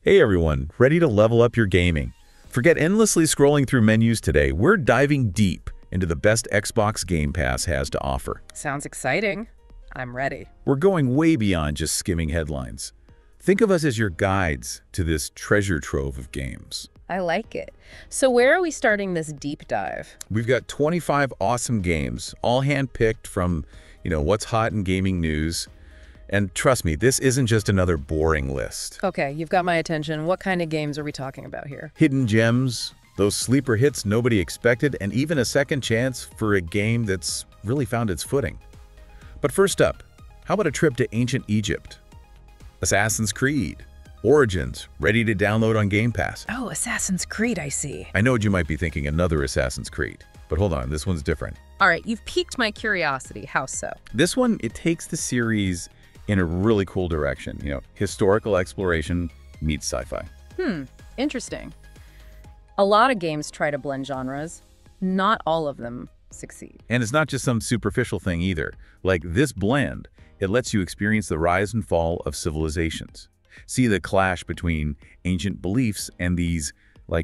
Hey everyone, ready to level up your gaming? Forget endlessly scrolling through menus today. We're diving deep into the best Xbox Game Pass has to offer. Sounds exciting. I'm ready. We're going way beyond just skimming headlines. Think of us as your guides to this treasure trove of games. I like it. So where are we starting this deep dive? We've got 25 awesome games, all hand-picked from, what's hot in gaming news. And trust me, this isn't just another boring list. Okay, you've got my attention. What kind of games are we talking about here? Hidden gems, those sleeper hits nobody expected, and even a second chance for a game that's really found its footing. But first up, how about a trip to ancient Egypt? Assassin's Creed, Origins, ready to download on Game Pass. Oh, Assassin's Creed, I see. I know what you might be thinking, another Assassin's Creed. But hold on, this one's different. All right, you've piqued my curiosity. How so? This one, it takes the series in a really cool direction. Historical exploration meets sci-fi. Interesting. A lot of games try to blend genres. Not all of them succeed. And it's not just some superficial thing either. Like this blend, it lets you experience the rise and fall of civilizations. See the clash between ancient beliefs and these,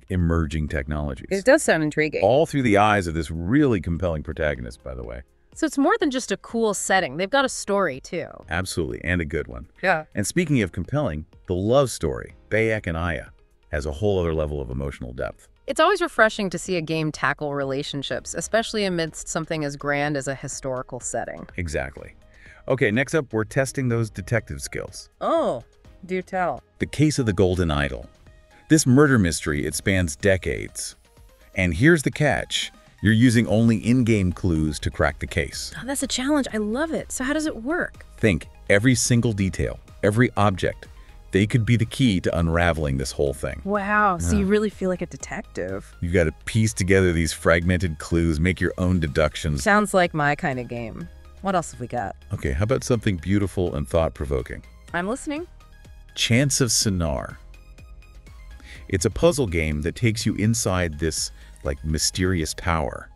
emerging technologies. It does sound intriguing. All through the eyes of this really compelling protagonist, by the way. So it's more than just a cool setting. They've got a story, too. Absolutely, and a good one. Yeah. And speaking of compelling, the love story, Bayek and Aya, has a whole other level of emotional depth. It's always refreshing to see a game tackle relationships, especially amidst something as grand as a historical setting. Exactly. Okay, next up, we're testing those detective skills. Oh, do tell. The Case of the Golden Idol. This murder mystery, it spans decades. And here's the catch. You're using only in-game clues to crack the case. Oh, that's a challenge. I love it. So how does it work? Think, every single detail, every object, they could be the key to unraveling this whole thing. Wow, so you really feel like a detective. You've got to piece together these fragmented clues, make your own deductions. Sounds like my kind of game. What else have we got? Okay, how about something beautiful and thought-provoking? I'm listening. Chants of Sennaar. It's a puzzle game that takes you inside this mysterious power.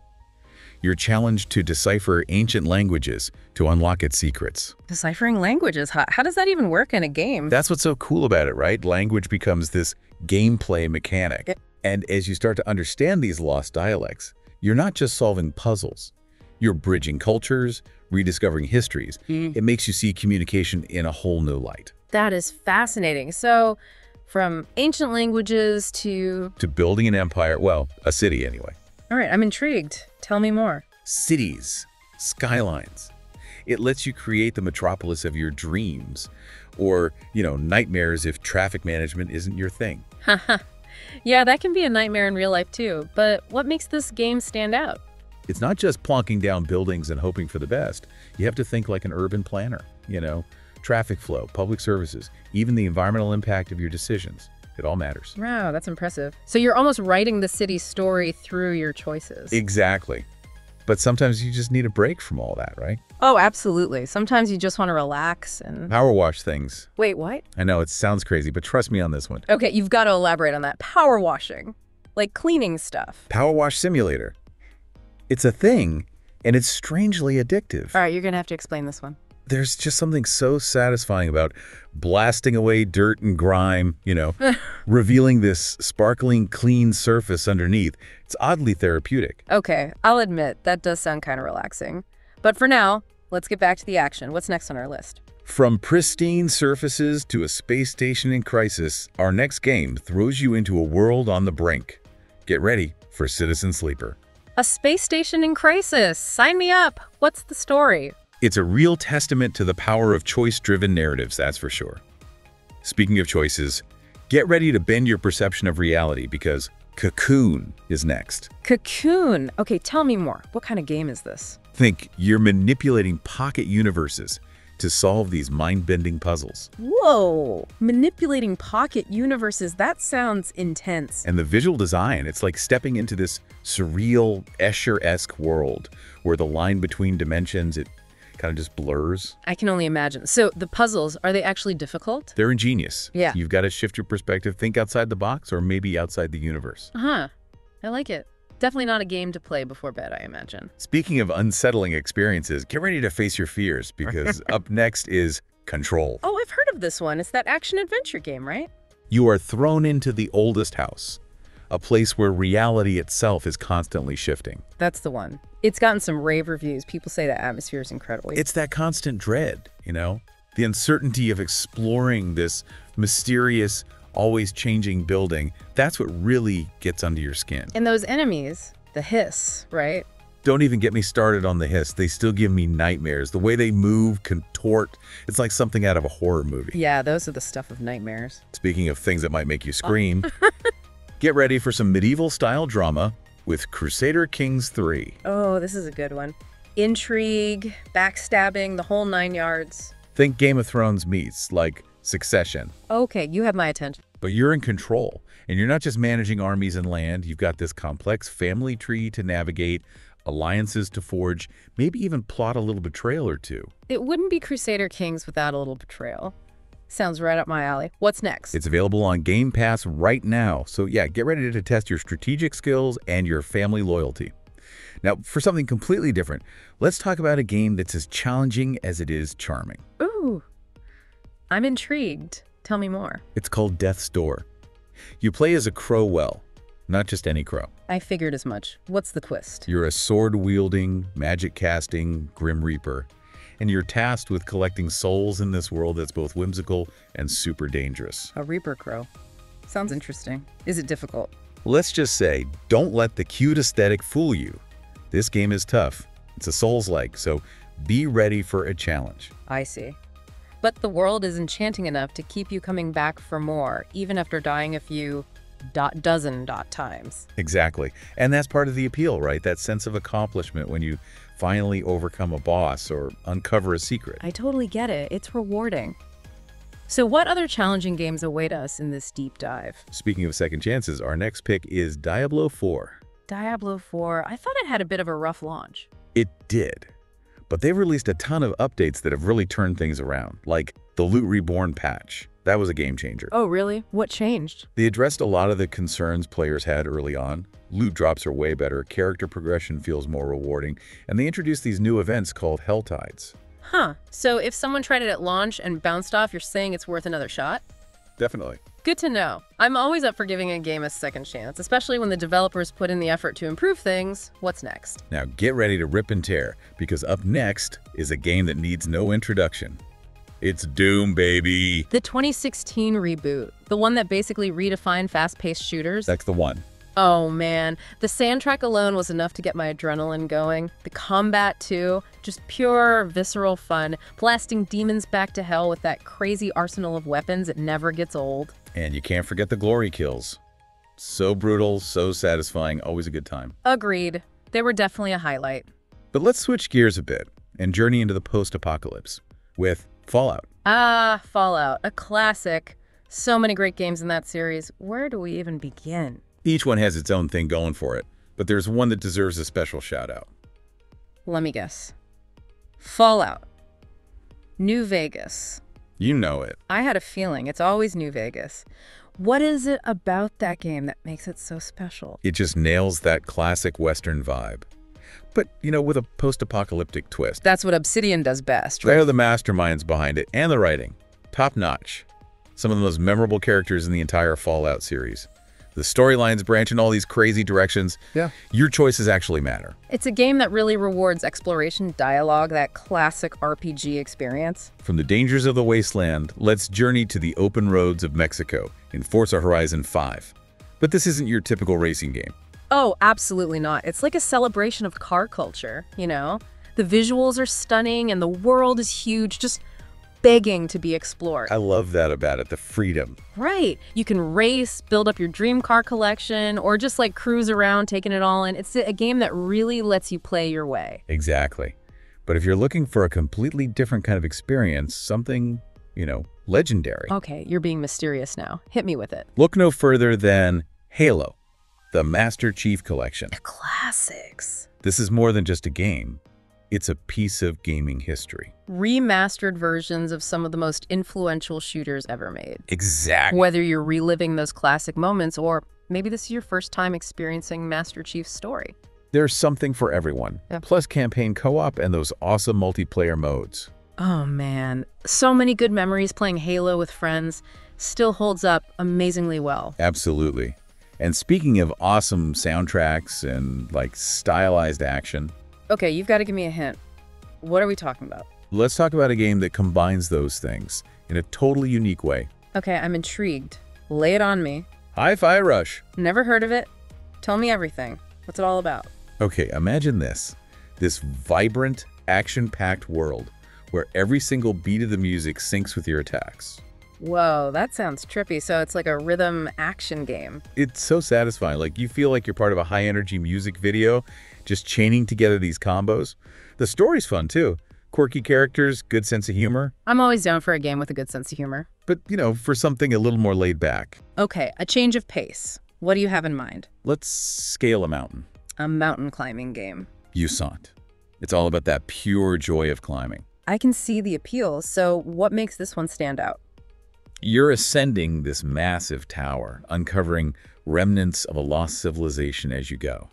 You're challenged to decipher ancient languages to unlock its secrets. Deciphering languages, how does that even work in a game? That's what's so cool about it, right? Language becomes this gameplay mechanic. And as you start to understand these lost dialects, you're not just solving puzzles. You're bridging cultures, rediscovering histories. It makes you see communication in a whole new light. That is fascinating. So, from ancient languages to building an empire, well, a city anyway. All right, I'm intrigued. Tell me more. Cities, skylines. It lets you create the metropolis of your dreams. Or, nightmares if traffic management isn't your thing. Haha. Yeah, that can be a nightmare in real life too. But what makes this game stand out? It's not just plonking down buildings and hoping for the best. You have to think like an urban planner, Traffic flow, public services, even the environmental impact of your decisions. It all matters. Wow, that's impressive. So you're almost writing the city's story through your choices. Exactly. But sometimes you just need a break from all that, right? Oh, absolutely. Sometimes you just want to relax and PowerWash things. Wait, what? I know, it sounds crazy, but trust me on this one. Okay, you've got to elaborate on that. Power washing. Like cleaning stuff. PowerWash Simulator. It's a thing, and it's strangely addictive. All right, you're going to have to explain this one. There's just something so satisfying about blasting away dirt and grime, revealing this sparkling, clean surface underneath. It's oddly therapeutic. Okay, I'll admit, that does sound kind of relaxing. But for now, let's get back to the action. What's next on our list? From pristine surfaces to a space station in crisis, our next game throws you into a world on the brink. Get ready for Citizen Sleeper. A space station in crisis. Sign me up. What's the story? It's a real testament to the power of choice-driven narratives, that's for sure. Speaking of choices, get ready to bend your perception of reality because Cocoon is next. Cocoon. Okay, tell me more. What kind of game is this? Think you're manipulating pocket universes to solve these mind-bending puzzles. Whoa! Manipulating pocket universes, that sounds intense. And the visual design, it's like stepping into this surreal, Escher-esque world where the line between dimensions, it kind of just blurs. I can only imagine. So the puzzles, are they actually difficult? They're ingenious. Yeah. You've got to shift your perspective, think outside the box or maybe outside the universe. Uh-huh. I like it. Definitely not a game to play before bed, I imagine. Speaking of unsettling experiences, get ready to face your fears because up next is Control. Oh, I've heard of this one. It's that action-adventure game, right? You are thrown into the oldest house, a place where reality itself is constantly shifting. That's the one. It's gotten some rave reviews. People say the atmosphere is incredible. It's that constant dread, you know? The uncertainty of exploring this mysterious, always changing building. That's what really gets under your skin. And those enemies, the hiss, right? Don't even get me started on the hiss. They still give me nightmares. The way they move, contort, it's like something out of a horror movie. Yeah, those are the stuff of nightmares. Speaking of things that might make you scream, get ready for some medieval-style drama with Crusader Kings 3. Oh, this is a good one. Intrigue, backstabbing, the whole 9 yards. Think Game of Thrones meets, like Succession. Okay, you have my attention. But you're in control, and you're not just managing armies and land. You've got this complex family tree to navigate, alliances to forge, maybe even plot a little betrayal or two. It wouldn't be Crusader Kings without a little betrayal. Sounds right up my alley. What's next? It's available on Game Pass right now. So yeah, get ready to test your strategic skills and your family loyalty. Now, for something completely different, let's talk about a game that's as challenging as it is charming. Ooh, I'm intrigued. Tell me more. It's called Death's Door. You play as a crow well, not just any crow. I figured as much. What's the twist? You're a sword-wielding, magic-casting Grim Reaper, and you're tasked with collecting souls in this world that's both whimsical and super dangerous. A Reaper crow. Sounds interesting. Is it difficult? Let's just say, don't let the cute aesthetic fool you. This game is tough. It's a Souls-like, so be ready for a challenge. I see. But the world is enchanting enough to keep you coming back for more, even after dying a few dozen times. Exactly. And that's part of the appeal, right? That sense of accomplishment when you finally overcome a boss or uncover a secret. I totally get it. It's rewarding. So what other challenging games await us in this deep dive? Speaking of second chances, our next pick is Diablo 4. Diablo 4, I thought it had a bit of a rough launch. It did. But they've released a ton of updates that have really turned things around, like the Loot Reborn patch. That was a game changer. Oh, really? What changed? They addressed a lot of the concerns players had early on. Loot drops are way better, character progression feels more rewarding, and they introduced these new events called Hell Tides. Huh. So if someone tried it at launch and bounced off, you're saying it's worth another shot? Definitely. Good to know. I'm always up for giving a game a second chance, especially when the developers put in the effort to improve things. What's next? Now get ready to rip and tear, because up next is a game that needs no introduction. It's Doom, baby! The 2016 reboot, the one that basically redefined fast-paced shooters? That's the one. Oh man, the soundtrack alone was enough to get my adrenaline going. The combat too, just pure visceral fun, blasting demons back to hell with that crazy arsenal of weapons that never gets old. And you can't forget the glory kills. So brutal, so satisfying, always a good time. Agreed. They were definitely a highlight. But let's switch gears a bit and journey into the post-apocalypse with Fallout. Ah, Fallout, a classic. So many great games in that series. Where do we even begin? Each one has its own thing going for it, but there's one that deserves a special shout-out. Let me guess. Fallout. New Vegas. You know it. I had a feeling. It's always New Vegas. What is it about that game that makes it so special? It just nails that classic Western vibe. But, you know, with a post-apocalyptic twist. That's what Obsidian does best. They're the masterminds behind it, and the writing. Top-notch. Some of the most memorable characters in the entire Fallout series. The storylines branch in all these crazy directions. Yeah. Your choices actually matter. It's a game that really rewards exploration, dialogue, that classic RPG experience. From the dangers of the wasteland, let's journey to the open roads of Mexico in Forza Horizon 5. But this isn't your typical racing game. Oh, absolutely not. It's like a celebration of car culture, you know? The visuals are stunning and the world is huge, just begging to be explored. I love that about it, the freedom. Right. You can race, build up your dream car collection, or just like cruise around taking it all in. It's a game that really lets you play your way. Exactly. But if you're looking for a completely different kind of experience, something, you know, legendary. Okay, you're being mysterious now. Hit me with it. Look no further than Halo, the Master Chief Collection. The classics. This is more than just a game. It's a piece of gaming history. Remastered versions of some of the most influential shooters ever made. Exactly. Whether you're reliving those classic moments or maybe this is your first time experiencing Master Chief's story. There's something for everyone. Yeah. Plus campaign co-op and those awesome multiplayer modes. Oh man, so many good memories playing Halo with friends. still holds up amazingly well. Absolutely. And speaking of awesome soundtracks and, like, stylized action, Okay, you've got to give me a hint. What are we talking about? let's talk about a game that combines those things in a totally unique way. Okay, I'm intrigued. Lay it on me. Hi-Fi Rush. Never heard of it. Tell me everything. What's it all about? Okay, imagine this. This vibrant, action-packed world where every single beat of the music syncs with your attacks. Whoa, that sounds trippy. So it's like a rhythm action game. It's so satisfying. Like, you feel like you're part of a high-energy music video, just chaining together these combos. The story's fun, too. Quirky characters, good sense of humor. I'm always down for a game with a good sense of humor. But, for something a little more laid back. Okay, a change of pace. What do you have in mind? Let's scale a mountain. A mountain climbing game. Jusant. It's all about that pure joy of climbing. I can see the appeal, so what makes this one stand out? You're ascending this massive tower, uncovering remnants of a lost civilization as you go.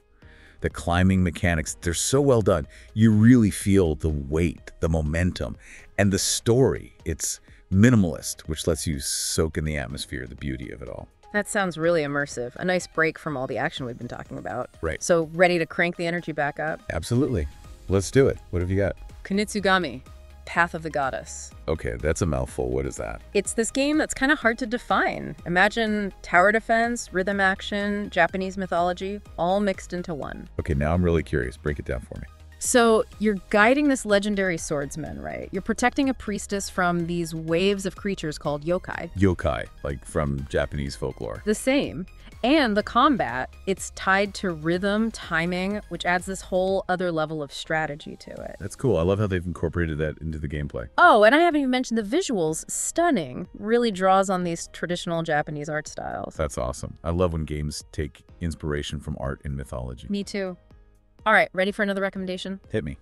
The climbing mechanics, they're so well done. You really feel the weight, the momentum, and the story. It's minimalist, which lets you soak in the atmosphere, the beauty of it all. That sounds really immersive. A nice break from all the action we've been talking about. Right. So ready to crank the energy back up? Absolutely. Let's do it. What have you got? Kunitsu-Gami, Path of the Goddess. Okay, that's a mouthful. What is that? It's this game that's kind of hard to define. Imagine tower defense, rhythm action, Japanese mythology, all mixed into one. Okay, now I'm really curious. Break it down for me. So you're guiding this legendary swordsman, right? You're protecting a priestess from these waves of creatures called yokai. Yokai, like from Japanese folklore. The same. And the combat, it's tied to rhythm, timing, which adds this whole other level of strategy to it. That's cool. I love how they've incorporated that into the gameplay. Oh, and I haven't even mentioned the visuals. Stunning. Really draws on these traditional Japanese art styles. That's awesome. I love when games take inspiration from art and mythology. Me too. All right, ready for another recommendation? Hit me.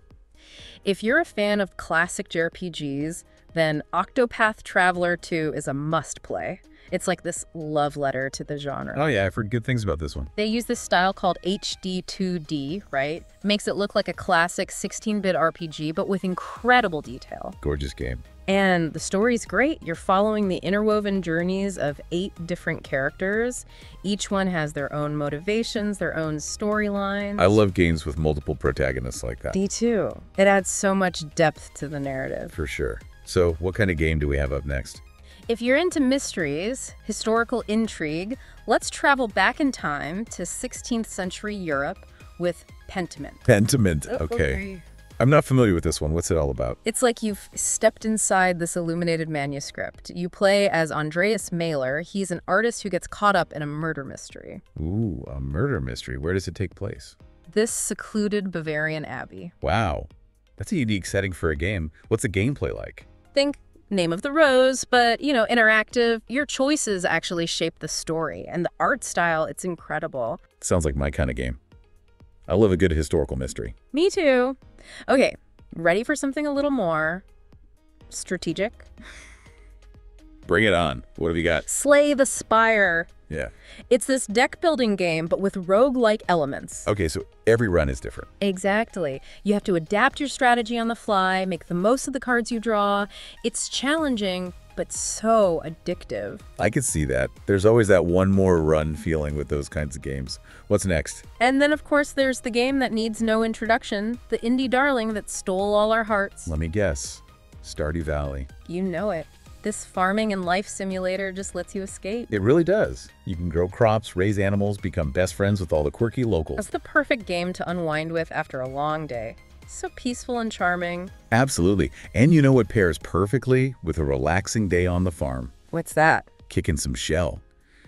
If you're a fan of classic JRPGs, then Octopath Traveler 2 is a must-play. It's like this love letter to the genre. Oh yeah, I've heard good things about this one. They use this style called HD 2D, right? Makes it look like a classic 16-bit RPG, but with incredible detail. Gorgeous game. And the story's great. You're following the interwoven journeys of 8 different characters. Each one has their own motivations, their own storylines. I love games with multiple protagonists like that. Me too. It adds so much depth to the narrative. For sure. So what kind of game do we have up next? If you're into mysteries, historical intrigue, let's travel back in time to 16th century Europe with Pentiment. Pentiment. Okay. I'm not familiar with this one. What's it all about? It's like you've stepped inside this illuminated manuscript. You play as Andreas Mahler. He's an artist who gets caught up in a murder mystery. Ooh, a murder mystery. Where does it take place? This secluded Bavarian abbey. Wow. That's a unique setting for a game. What's the gameplay like? Think Name of the Rose, but, interactive. Your choices actually shape the story. And the art style, it's incredible. Sounds like my kind of game. I love a good historical mystery. Me too. Okay, ready for something a little more strategic? Bring it on. What have you got? Slay the Spire. Yeah. It's this deck building game, but with roguelike elements. Okay, so every run is different. Exactly. You have to adapt your strategy on the fly, make the most of the cards you draw. It's challenging, but so addictive. I could see that. There's always that one more run feeling with those kinds of games. What's next? And then, of course, there's the game that needs no introduction, the indie darling that stole all our hearts. Let me guess. Stardew Valley. You know it. This farming and life simulator just lets you escape. It really does. You can grow crops, raise animals, become best friends with all the quirky locals. It's the perfect game to unwind with after a long day. So peaceful and charming. Absolutely. And you know what pairs perfectly with a relaxing day on the farm? What's that? Kicking some shell.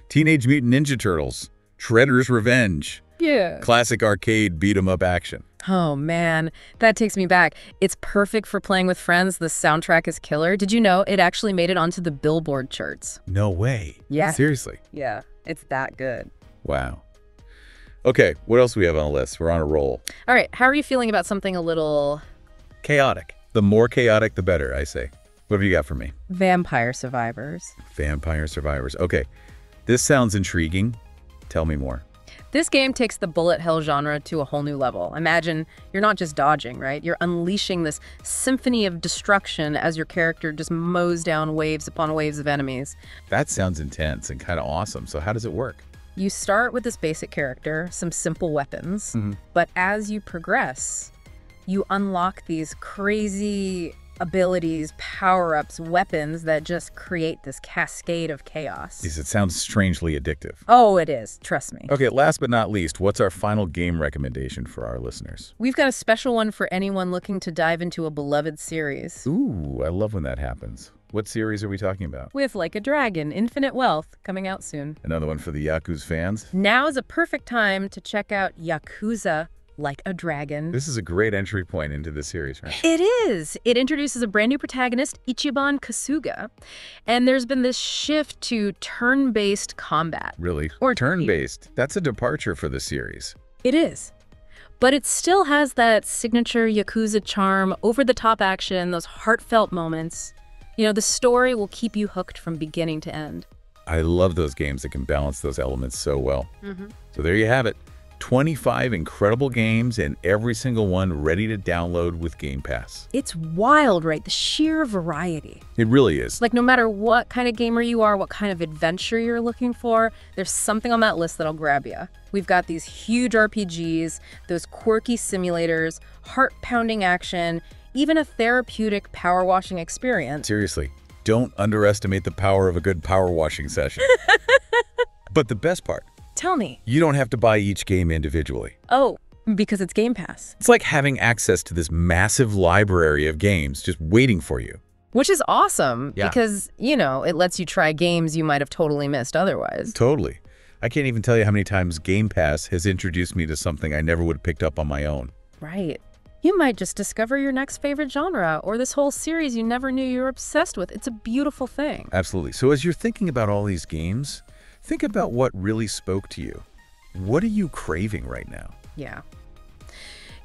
Teenage Mutant Ninja Turtles. Shredder's Revenge. Yeah. Classic arcade beat-em-up action. Oh man, that takes me back. It's perfect for playing with friends. The soundtrack is killer. Did you know it actually made it onto the Billboard charts? No way. Yeah. Seriously? Yeah, it's that good. Wow. Okay, what else do we have on the list? We're on a roll. All right, how are you feeling about something a little Chaotic. The more chaotic, the better, I say. What have you got for me? Vampire Survivors? Vampire Survivors. Okay, this sounds intriguing. Tell me more. This game takes the bullet hell genre to a whole new level. Imagine you're not just dodging, right? You're unleashing this symphony of destruction as your character just mows down waves upon waves of enemies. That sounds intense and kind of awesome. So how does it work? You start with this basic character, some simple weapons, but as you progress, you unlock these crazy abilities, power-ups, weapons that just create this cascade of chaos. Yes, it sounds strangely addictive. Oh, it is. Trust me. Okay, last but not least, what's our final game recommendation for our listeners? We've got a special one for anyone looking to dive into a beloved series. Ooh, I love when that happens. What series are we talking about? With Like a Dragon, Infinite Wealth, coming out soon. Another one for the Yakuza fans? Now is a perfect time to check out Yakuza Like a Dragon. This is a great entry point into the series, right? It is. It introduces a brand new protagonist, Ichiban Kasuga, and there's been this shift to turn-based combat. Really? Or turn-based. That's a departure for the series. It is. But it still has that signature Yakuza charm, over-the-top action, those heartfelt moments. You know, the story will keep you hooked from beginning to end. I love those games that can balance those elements so well. So there you have it. 25 incredible games and every single one ready to download with Game Pass. It's wild, right? The sheer variety. It really is. Like, no matter what kind of gamer you are, what kind of adventure you're looking for, there's something on that list that'll grab you. We've got these huge RPGs, those quirky simulators, heart-pounding action, even a therapeutic power washing experience. Seriously, don't underestimate the power of a good power washing session. But the best part, tell me. You don't have to buy each game individually. Oh, because it's Game Pass. It's like having access to this massive library of games just waiting for you. Which is awesome, because, you know, it lets you try games you might have totally missed otherwise. Totally. I can't even tell you how many times Game Pass has introduced me to something I never would have picked up on my own. Right. You might just discover your next favorite genre, or this whole series you never knew you were obsessed with. It's a beautiful thing. Absolutely. So as you're thinking about all these games, think about what really spoke to you. What are you craving right now? Yeah.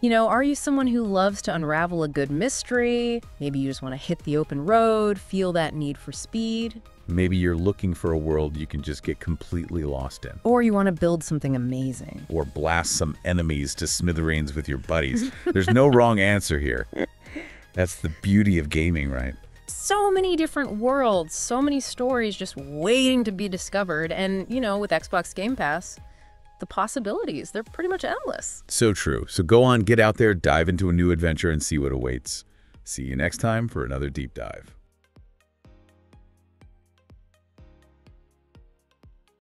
You know, are you someone who loves to unravel a good mystery? Maybe you just want to hit the open road, feel that need for speed. Maybe you're looking for a world you can just get completely lost in. Or you want to build something amazing. Or blast some enemies to smithereens with your buddies. There's no wrong answer here. That's the beauty of gaming, right? So many different worlds, so many stories just waiting to be discovered. And, you know, with Xbox Game Pass, the possibilities, they're pretty much endless. So true. So go on, get out there, dive into a new adventure, and see what awaits. See you next time for another deep dive.